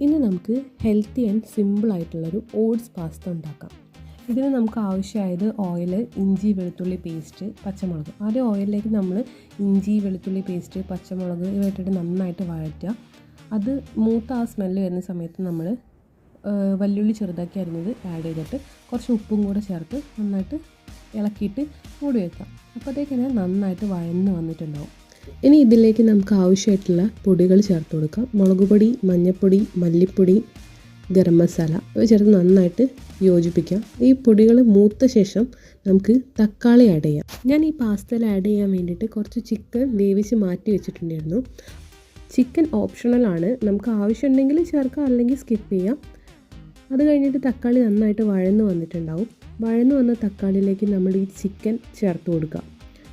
ഇനി നമുക്ക് healthy and സിമ്പിളായിട്ടുള്ളൊരു ഓട്സ് പാസ്ത ഉണ്ടാക്കാം. ഇതിന് നമുക്ക് ആവശ്യമായത് ഓയിൽ, ഇഞ്ചി വെളുത്തുള്ളി പേസ്റ്റ്, പച്ചമുളക്. ആദ്യം ഓയിലിലേക്ക് നമ്മൾ ഇഞ്ചി വെളുത്തുള്ളി പേസ്റ്റ്, പച്ചമുളക് ഇവ ഇട്ടിട്ട് നന്നായിട്ട് വഴറ്റുക. അത് മൂത്ത ആ സ്മെല്ല് വരുന്ന സമയത്ത് നമ്മൾ വല്യുള്ളി ചെറുതാക്കി അരിഞ്ഞത് ആഡ് ചെയ്തിട്ട് കുറച്ച് ഉപ്പും കൂടെ ചേർത്ത് നന്നായിട്ട് ഇളക്കിയിട്ട് മൂടി വയ്ക്കാം. അപ്പോഴത്തേക്കിന് നന്നായിട്ട് വഴന്ന് വന്നിട്ടുണ്ടാവും. ഇനി ഇതിലേക്ക് നമുക്ക് ആവശ്യമായിട്ടുള്ള പൊടികൾ ചേർത്ത് കൊടുക്കാം. മുളക് പൊടി, മഞ്ഞൾപ്പൊടി, മല്ലിപ്പൊടി, ഗരം മസാല ഇവ ചേർത്ത് നന്നായിട്ട് യോജിപ്പിക്കാം. ഈ പൊടികൾ മൂത്ത ശേഷം നമുക്ക് തക്കാളി ആഡ് ചെയ്യാം. ഞാൻ ഈ പാസ്തയിൽ ആഡ് ചെയ്യാൻ വേണ്ടിയിട്ട് കുറച്ച് ചിക്കൻ വേവിച്ച് മാറ്റി വെച്ചിട്ടുണ്ടായിരുന്നു. ചിക്കൻ ഓപ്ഷണലാണ്, നമുക്ക് ആവശ്യമുണ്ടെങ്കിൽ ചേർക്കാം, അല്ലെങ്കിൽ സ്കിപ്പ് ചെയ്യാം. അത് കഴിഞ്ഞിട്ട് തക്കാളി നന്നായിട്ട് വഴന്ന് വന്നിട്ടുണ്ടാവും. വഴന്ന് വന്ന തക്കാളിയിലേക്ക് നമ്മൾ ഈ ചിക്കൻ ചേർത്ത് കൊടുക്കാം.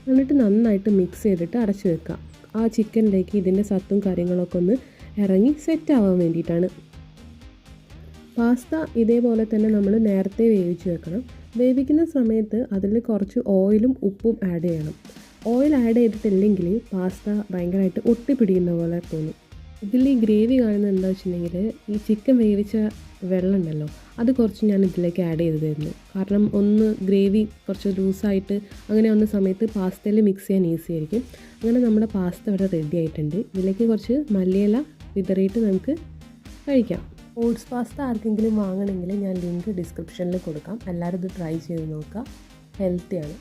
എന്നിട്ട് നന്നായിട്ട് മിക്സ് ചെയ്തിട്ട് അടച്ചു വെക്കാം. ആ ചിക്കനിലേക്ക് ഇതിൻ്റെ സത്തും കാര്യങ്ങളൊക്കെ ഒന്ന് ഇറങ്ങി സെറ്റ് ആവാൻ വേണ്ടിയിട്ടാണ്. പാസ്ത ഇതേപോലെ തന്നെ നമ്മൾ നേരത്തെ വേവിച്ച് വെക്കണം. വേവിക്കുന്ന സമയത്ത് അതിൽ കുറച്ച് ഓയിലും ഉപ്പും ആഡ് ചെയ്യണം. ഓയിൽ ആഡ് ചെയ്തിട്ടില്ലെങ്കിൽ പാസ്ത ഭയങ്കരമായിട്ട് ഒട്ടിപ്പിടിക്കുന്ന പോലെ തോന്നും. ഇതിൽ ഈ ഗ്രേവി കാണുന്നത് എന്താ വെച്ചിട്ടുണ്ടെങ്കിൽ ഈ ചിക്കൻ വേവിച്ച വെള്ളം ഉണ്ടല്ലോ, അത് കുറച്ച് ഞാൻ ഇതിലേക്ക് ആഡ് ചെയ്തതായിരുന്നു. കാരണം ഒന്ന് ഗ്രേവി കുറച്ച് ലൂസായിട്ട് അങ്ങനെ വന്ന സമയത്ത് പാസ്തയിൽ മിക്സ് ചെയ്യാൻ ഈസി ആയിരിക്കും. അങ്ങനെ നമ്മുടെ പാസ്ത ഇവിടെ റെഡി ആയിട്ടുണ്ട്. ഇതിലേക്ക് കുറച്ച് മല്ലിയില വിതറിയിട്ട് നമുക്ക് കഴിക്കാം. ഓട്സ് പാസ്ത ആർക്കെങ്കിലും വാങ്ങണമെങ്കിൽ ഞാൻ ലിങ്ക് ഡിസ്ക്രിപ്ഷനിൽ കൊടുക്കാം. എല്ലാവരും ഇത് ട്രൈ ചെയ്ത് നോക്കുക. ഹെൽത്തിയാണ്.